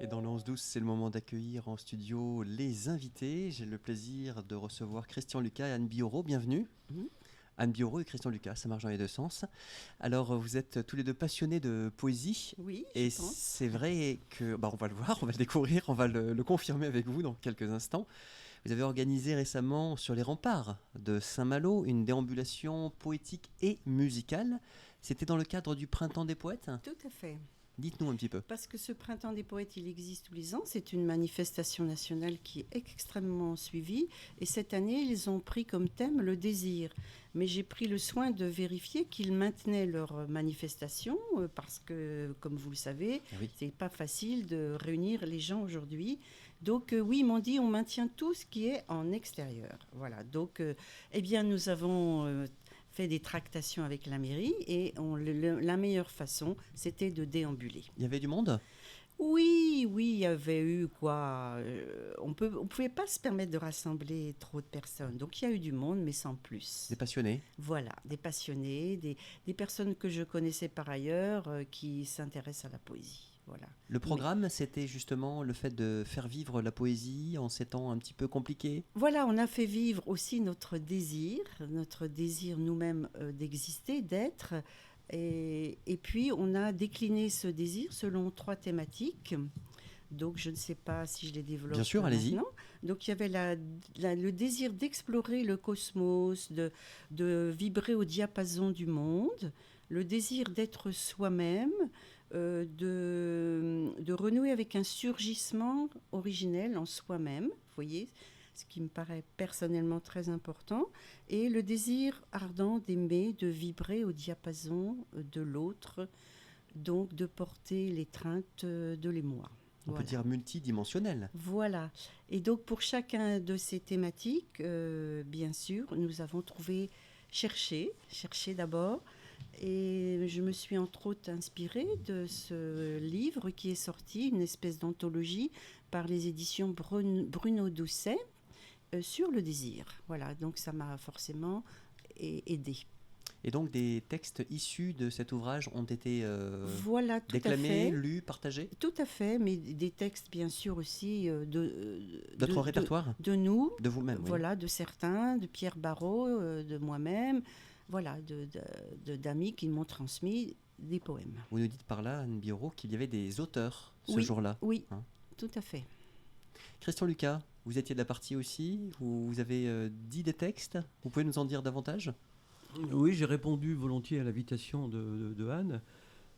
Et dans le 11-12, c'est le moment d'accueillir en studio les invités. J'ai le plaisir de recevoir Christian Lucas et Anne Bioro. Bienvenue. Anne Bioro et Christian Lucas, ça marche dans les deux sens. Alors, vous êtes tous les deux passionnés de poésie. Oui, et je pense. c'est vrai que, on va le voir, on va le découvrir, on va le confirmer avec vous dans quelques instants. Vous avez organisé récemment sur les remparts de Saint-Malo une déambulation poétique et musicale. C'était dans le cadre du Printemps des Poètes. Tout à fait. Dites-nous un petit peu. Parce que ce Printemps des Poètes, il existe tous les ans. C'est une manifestation nationale qui est extrêmement suivie. Et cette année, ils ont pris comme thème le désir. Mais j'ai pris le soin de vérifier qu'ils maintenaient leur manifestation parce que, comme vous le savez, c'est pas facile de réunir les gens aujourd'hui. Donc oui, ils m'ont dit on maintient tout ce qui est en extérieur. Voilà. Donc, eh bien, nous avons fait des tractations avec la mairie et la meilleure façon, c'était de déambuler. Il y avait du monde ? Oui, il y avait eu quoi. On pouvait pas se permettre de rassembler trop de personnes. Donc il y a eu du monde, mais sans plus. Des passionnés ? Voilà, des passionnés, des personnes que je connaissais par ailleurs qui s'intéressent à la poésie. Voilà. Le programme, c'était justement le fait de faire vivre la poésie en ces temps un petit peu compliqués. Voilà, on a fait vivre aussi notre désir nous-mêmes d'exister, d'être. Et puis, on a décliné ce désir selon 3 thématiques. Donc, je ne sais pas si je les développe. Bien sûr, allez-y. Donc, il y avait le désir d'explorer le cosmos, de vibrer au diapason du monde, le désir d'être soi-même, de renouer avec un surgissement originel en soi-même, vous voyez, ce qui me paraît personnellement très important, et le désir ardent d'aimer, de vibrer au diapason de l'autre, donc de porter l'étreinte de l'émoi. On peut dire multidimensionnel. Voilà. Et donc pour chacun de ces thématiques, bien sûr, nous avons cherché d'abord. Et je me suis entre autres inspirée de ce livre qui est sorti, une espèce d'anthologie par les éditions Bruno Doucet sur le désir. Voilà, donc ça m'a forcément aidée. Et donc des textes issus de cet ouvrage ont été déclamés, lus, partagés ? Tout à fait, mais des textes bien sûr aussi d'autres répertoires ? De nous, de vous-même, voilà, de certains, de Pierre Barrault, de moi-même. Voilà, d'amis qui m'ont transmis des poèmes. Vous nous dites par là, Anne Bioro, qu'il y avait des auteurs ce jour-là. Oui, tout à fait. Christian Lucas, vous étiez de la partie aussi. Vous avez dit des textes. Vous pouvez nous en dire davantage ? Oui, j'ai répondu volontiers à l'invitation de Anne.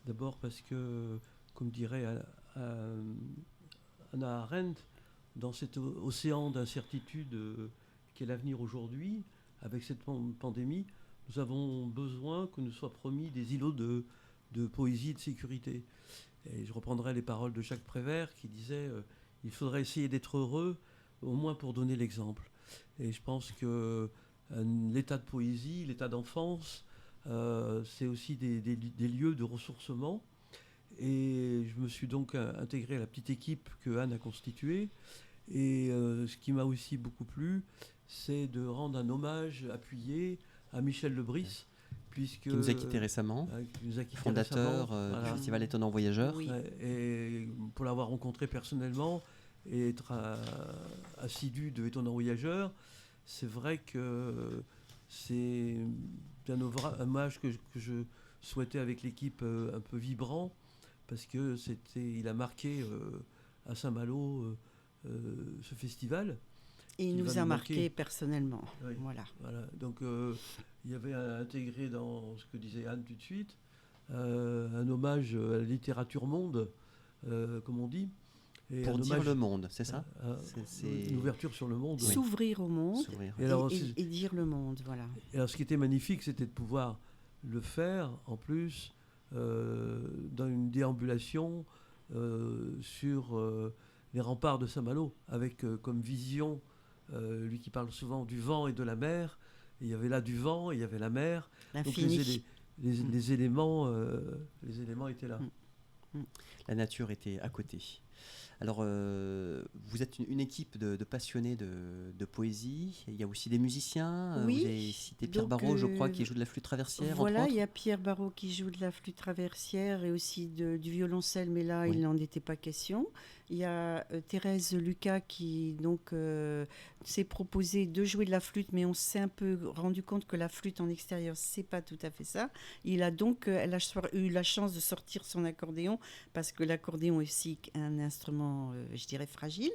D'abord parce que, comme dirait Hannah Arendt, dans cet océan d'incertitude qu'est l'avenir aujourd'hui, avec cette pandémie, nous avons besoin que nous soient promis des îlots de poésie et de sécurité. Et je reprendrai les paroles de Jacques Prévert qui disait il faudrait essayer d'être heureux, au moins pour donner l'exemple. Et je pense que l'état de poésie, l'état d'enfance, c'est aussi des lieux de ressourcement. Et je me suis donc intégré à la petite équipe que Anne a constituée. Et ce qui m'a aussi beaucoup plu, c'est de rendre un hommage appuyé à Michel Lebris, qui nous a quittés récemment, fondateur du Festival Étonnant Voyageur. Oui. Et pour l'avoir rencontré personnellement et être assidu de Étonnant Voyageur, c'est vrai que c'est un hommage que je souhaitais avec l'équipe un peu vibrant, parce que il a marqué à Saint-Malo ce festival. Et il nous a marqué personnellement. Oui. Voilà. Donc il y avait intégré dans ce que disait Anne tout de suite un hommage à la littérature monde, comme on dit. Et pour dire le monde, c'est ça ? C'est une ouverture sur le monde. S'ouvrir au monde et dire le monde, voilà. Et alors ce qui était magnifique, c'était de pouvoir le faire, en plus, dans une déambulation sur les remparts de Saint-Malo, avec comme vision, lui qui parle souvent du vent et de la mer. Et il y avait là du vent, il y avait la mer. L'infini. Donc les éléments étaient là. La nature était à côté. Alors, vous êtes une équipe de passionnés de poésie. Il y a aussi des musiciens. Oui, Vous avez cité Pierre donc, Barraud, je crois, qui joue de la flûte traversière, voilà, entre il autres. y a Pierre Barraud qui joue de la flûte traversière et aussi du violoncelle, mais là, Oui. il n'en était pas question. Il y a Thérèse Lucas qui donc s'est proposée de jouer de la flûte, mais on s'est un peu rendu compte que la flûte en extérieur, c'est pas tout à fait ça. Elle a eu la chance de sortir son accordéon parce que l'accordéon est aussi un instrument, je dirais, fragile.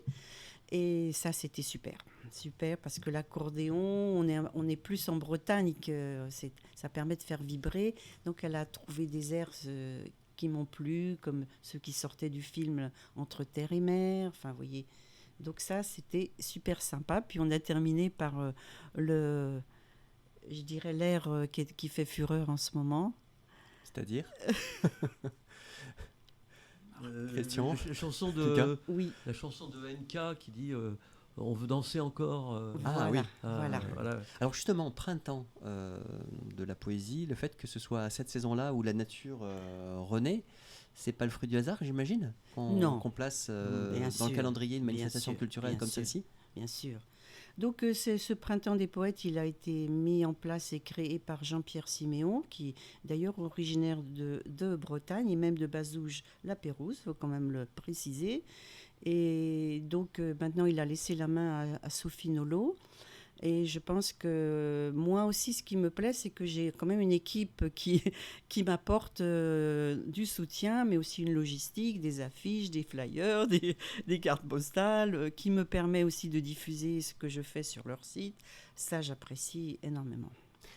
Et ça, c'était super. Super, parce que l'accordéon, on est plus en Bretagne, ça permet de faire vibrer. Donc, elle a trouvé des airs qui m'ont plu, comme ceux qui sortaient du film Entre terre et mer. Enfin, vous voyez. Donc, ça, c'était super sympa. Puis, on a terminé par je dirais, l'air qui fait fureur en ce moment. C'est-à-dire Question. La chanson Lucas. Oui, la chanson de NK qui dit on veut danser encore. Ah voilà, oui. voilà. Alors justement, printemps de la poésie, le fait que ce soit à cette saison-là où la nature renaît, c'est pas le fruit du hasard, j'imagine, Non. qu'on place Bien dans sûr, le calendrier une bien manifestation sûr, culturelle bien comme sûr. celle-ci. Bien sûr. Donc ce printemps des poètes, il a été mis en place et créé par Jean-Pierre Siméon, qui est d'ailleurs originaire de Bretagne et même de Bazouges-la-Pérouse, il faut quand même le préciser. Et donc maintenant, il a laissé la main à Sophie Nolot. Et je pense que moi aussi, ce qui me plaît, c'est que j'ai quand même une équipe qui m'apporte du soutien, mais aussi une logistique, des affiches, des flyers, des cartes postales, qui me permet aussi de diffuser ce que je fais sur leur site. Ça, j'apprécie énormément.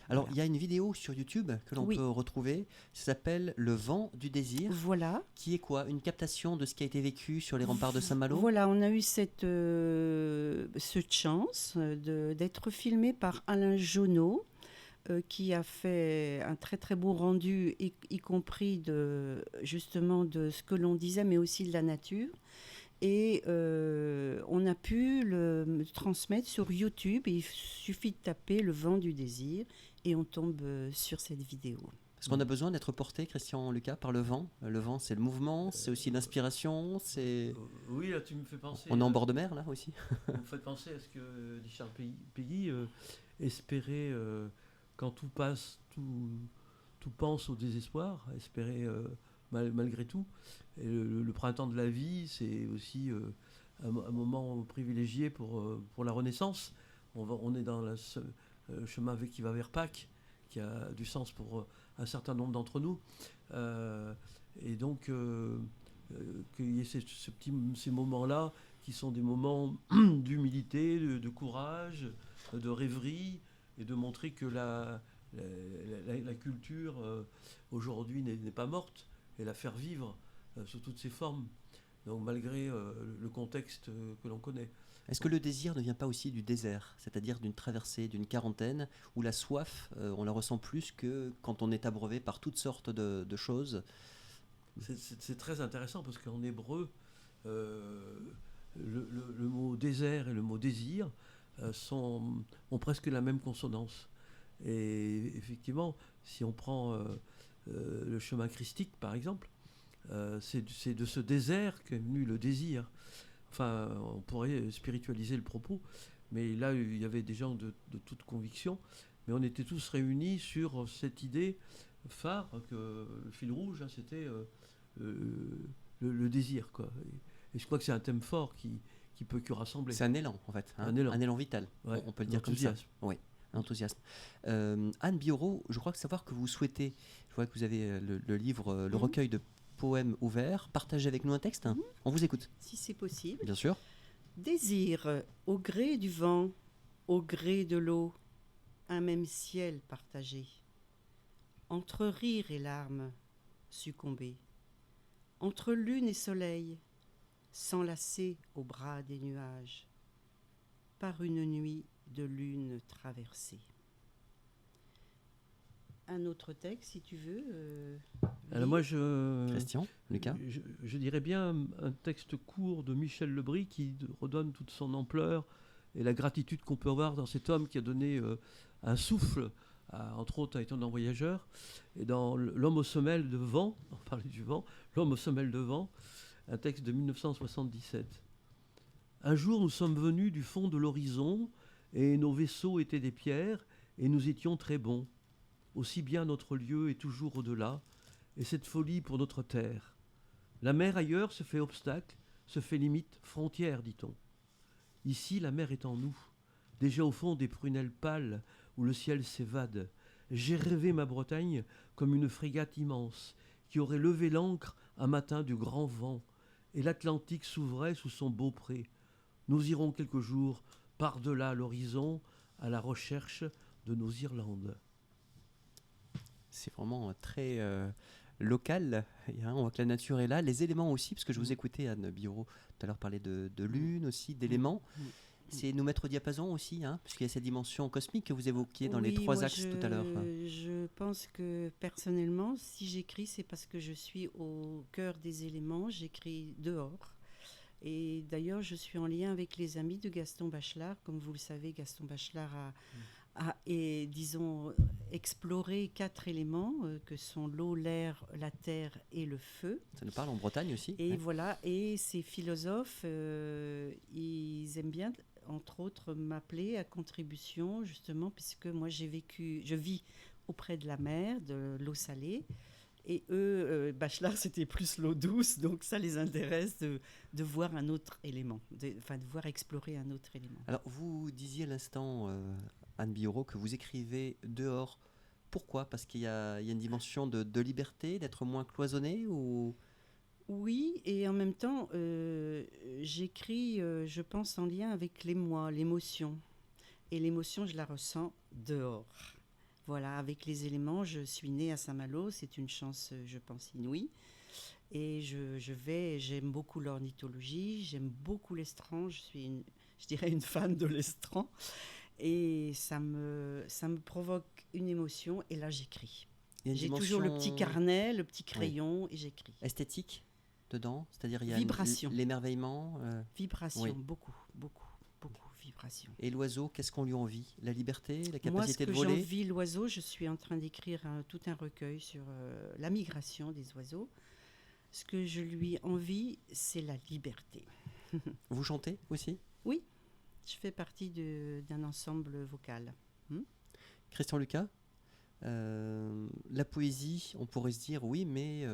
Alors, Voilà. il y a une vidéo sur YouTube que l'on Oui. peut retrouver. Ça s'appelle Le vent du désir, Voilà. qui est quoi? Une captation de ce qui a été vécu sur les remparts de Saint-Malo? Voilà, on a eu cette chance d'être filmé par Alain Jonot, qui a fait un très très beau rendu, y compris justement de ce que l'on disait, mais aussi de la nature. Et on a pu le transmettre sur YouTube. Il suffit de taper Le vent du désir et on tombe sur cette vidéo. Parce qu'on a besoin d'être porté, Christian Lucas, par le vent. Le vent, c'est le mouvement, c'est aussi l'inspiration, c'est... Oui, là tu me fais penser. On est en bord de mer, là, aussi. Vous me faites penser à ce que dit Charles Péguy, espérer quand tout passe, tout pense au désespoir, espérer malgré tout. Et le printemps de la vie, c'est aussi un moment privilégié pour la Renaissance. On est dans le chemin qui va vers Pâques, qui a du sens pour un certain nombre d'entre nous. Et donc, qu'il y ait ces moments-là qui sont des moments d'humilité, de courage, de rêverie, et de montrer que la culture aujourd'hui n'est pas morte, et la faire vivre sous toutes ses formes, donc malgré le contexte que l'on connaît. Est-ce que le désir ne vient pas aussi du désert, c'est-à-dire d'une traversée, d'une quarantaine, où la soif, on la ressent plus que quand on est abreuvé par toutes sortes de choses? C'est très intéressant parce qu'en hébreu, le mot désert et le mot désir ont presque la même consonance. Et effectivement, si on prend le chemin christique, par exemple, c'est de ce désert qu'est venu le désir. Enfin, on pourrait spiritualiser le propos, mais là, il y avait des gens de toute conviction, mais on était tous réunis sur cette idée phare, que le fil rouge, hein, c'était le désir, quoi. Et je crois que c'est un thème fort qui peut que rassembler. C'est un élan, en fait. Hein, un élan vital, ouais, on peut le dire comme ça. Oui, enthousiasme. Anne Bioro, je crois savoir que vous souhaitez, je vois que vous avez le livre, le recueil de poèmes ouverts. Partagez avec nous un texte. On vous écoute. Si c'est possible. Bien sûr. Désir, au gré du vent, au gré de l'eau, un même ciel partagé. Entre rire et larmes, succombé. Entre lune et soleil, s'enlacer au bras des nuages. Par une nuit de lune traversée. Un autre texte, si tu veux. Alors moi, Christian, Lucas. Je dirais bien un texte court de Michel Lebris qui redonne toute son ampleur et la gratitude qu'on peut avoir dans cet homme qui a donné un souffle, entre autres à Étonnant Voyageur. Et dans L'homme aux semelles de vent, on parlait du vent, L'homme aux semelles de vent, un texte de 1977. Un jour, nous sommes venus du fond de l'horizon, et nos vaisseaux étaient des pierres, et nous étions très bons. Aussi bien notre lieu est toujours au-delà, et cette folie pour notre terre. La mer ailleurs se fait obstacle, se fait limite, frontière, dit-on. Ici, la mer est en nous, déjà au fond des prunelles pâles où le ciel s'évade. J'ai rêvé ma Bretagne comme une frégate immense qui aurait levé l'ancre un matin du grand vent, et l'Atlantique s'ouvrait sous son beau pré. Nous irons quelques jours par-delà l'horizon à la recherche de nos Irlandes. C'est vraiment très local. On voit que la nature est là. Les éléments aussi, parce que je vous écoutais, Anne Billot, tout à l'heure parler de lune aussi, d'éléments. C'est nous mettre au diapason aussi, puisqu'il y a cette dimension cosmique que vous évoquiez dans les trois axes tout à l'heure. Je pense que personnellement, si j'écris, c'est parce que je suis au cœur des éléments. J'écris dehors. Et d'ailleurs, je suis en lien avec les amis de Gaston Bachelard. Comme vous le savez, Gaston Bachelard a exploré 4 éléments que sont l'eau, l'air, la terre et le feu. Ça nous parle en Bretagne aussi. Et voilà, et ces philosophes, ils aiment bien, entre autres, m'appeler à contribution, justement, puisque moi je vis auprès de la mer, de l'eau salée. Et eux, Bachelard, c'était plus l'eau douce, donc ça les intéresse de voir un autre élément, de voir explorer un autre élément. Alors, vous disiez à l'instant, Anne Billot, que vous écrivez dehors. Pourquoi ? Parce qu'il y a une dimension de liberté, d'être moins cloisonné ou... Oui, et en même temps, j'écris, je pense, en lien avec l'émoi, l'émotion. Et l'émotion, je la ressens dehors. Voilà, avec les éléments, je suis née à Saint-Malo, c'est une chance, je pense, inouïe. Et j'aime beaucoup l'ornithologie, j'aime beaucoup l'estran, je dirais une fan de l'estran. Et ça me provoque une émotion, et là j'écris. J'ai toujours le petit carnet, le petit crayon, et j'écris. Esthétique dedans, c'est-à-dire il y a vibration. L'émerveillement. Vibration, oui. beaucoup vibration. Et l'oiseau, qu'est-ce qu'on lui envie ? La liberté, la capacité Moi, ce que de voler ? j'envie l'oiseau, je suis en train d'écrire tout un recueil sur la migration des oiseaux. Ce que je lui envie, c'est la liberté. Vous chantez aussi ? Oui, je fais partie d'un ensemble vocal. Christian Lucas, la poésie, on pourrait se dire oui, mais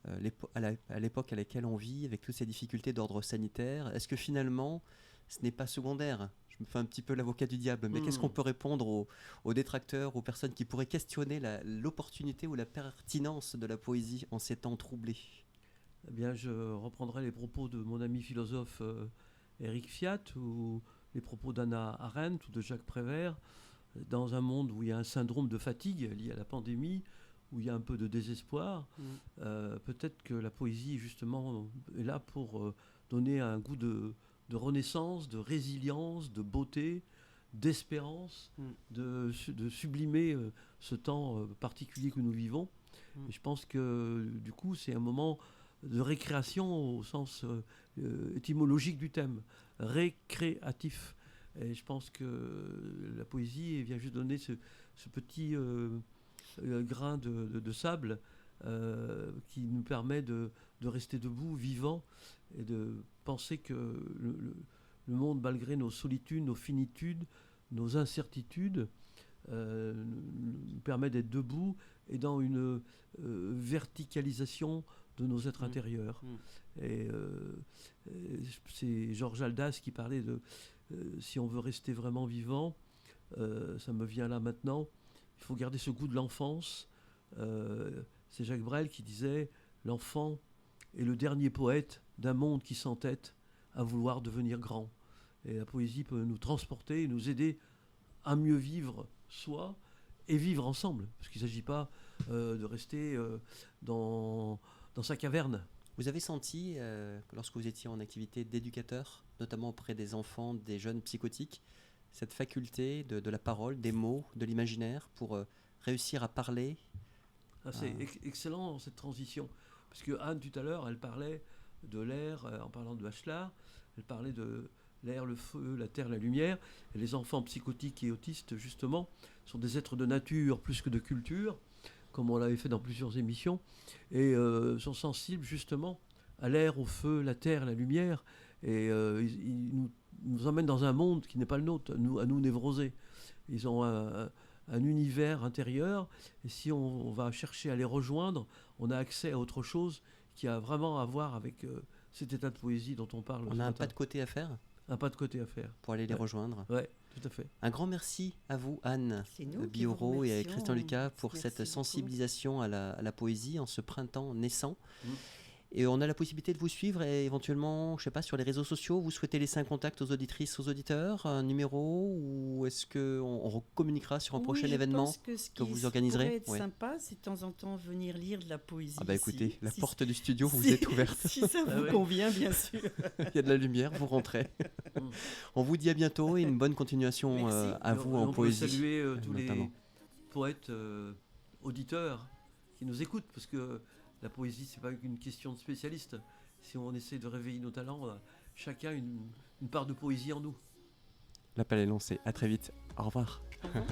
à l'époque à laquelle on vit, avec toutes ces difficultés d'ordre sanitaire, est-ce que finalement, ce n'est pas secondaire ? Je me fais un petit peu l'avocat du diable, mais qu'est-ce qu'on peut répondre aux détracteurs, aux personnes qui pourraient questionner l'opportunité ou la pertinence de la poésie en ces temps troublés ? Eh bien, je reprendrai les propos de mon ami philosophe Éric Fiat, ou les propos d'Hannah Arendt ou de Jacques Prévert. Dans un monde où il y a un syndrome de fatigue lié à la pandémie, où il y a un peu de désespoir, peut-être que la poésie, justement, est là pour donner un goût de renaissance, de résilience, de beauté, d'espérance, de sublimer ce temps particulier que nous vivons. Et je pense que, du coup, c'est un moment de récréation au sens étymologique du terme, récréatif. Et je pense que la poésie vient juste donner ce petit grain de sable qui nous permet de rester debout, vivant, et de penser que le monde, malgré nos solitudes, nos finitudes, nos incertitudes, nous permet d'être debout et dans une verticalisation de nos êtres intérieurs. Et c'est Georges Haldas qui parlait de si on veut rester vraiment vivant, ça me vient là maintenant, il faut garder ce goût de l'enfance. C'est Jacques Brel qui disait « L'enfant est le dernier poète d'un monde qui s'entête à vouloir devenir grand ». Et la poésie peut nous transporter et nous aider à mieux vivre soi et vivre ensemble. Parce qu'il ne s'agit pas de rester dans sa caverne. Vous avez senti, lorsque vous étiez en activité d'éducateur, notamment auprès des enfants, des jeunes psychotiques, cette faculté de la parole, des mots, de l'imaginaire, pour réussir à parler? C'est excellent cette transition. Parce que Anne, tout à l'heure, elle parlait de l'air, en parlant de Bachelard, elle parlait de l'air, le feu, la terre, la lumière. Et les enfants psychotiques et autistes, justement, sont des êtres de nature plus que de culture, comme on l'avait fait dans plusieurs émissions, et sont sensibles justement à l'air, au feu, la terre, la lumière. Et ils nous emmènent dans un monde qui n'est pas le nôtre, à nous névrosés. Ils ont un univers intérieur, et si on va chercher à les rejoindre, on a accès à autre chose qui a vraiment à voir avec cet état de poésie dont on parle. On a un pas de côté à faire Un pas de côté à faire. pour aller les rejoindre. Oui, tout à fait. Un grand merci à vous, Anne C'est nous qui vous Bioro et à remercions. Christian Lucas pour Merci cette beaucoup. sensibilisation à la poésie en ce printemps naissant. Mm. Et on a la possibilité de vous suivre et éventuellement, je sais pas, sur les réseaux sociaux, vous souhaitez laisser un contact aux auditrices, aux auditeurs, un numéro, ou est-ce qu'on communiquera sur un prochain Oui, je événement pense que ce que qui vous organiserez? pourrait être Ouais. sympa, c'est de temps en temps venir lire de la poésie. Ah bah ici. écoutez, la Si- porte du studio vous si- est ouverte. Si ça Ah vous ouais. convient, bien sûr. Il y a de la lumière, vous rentrez. On vous dit à bientôt et une bonne continuation Merci. à Et vous on en peut poésie. saluer tous notamment. les poètes auditeurs qui nous écoutent, parce que la poésie, c'est pas une question de spécialiste. Si on essaie de réveiller nos talents, on a chacun une part de poésie en nous. L'appel est lancé. À très vite. Au revoir. Au revoir.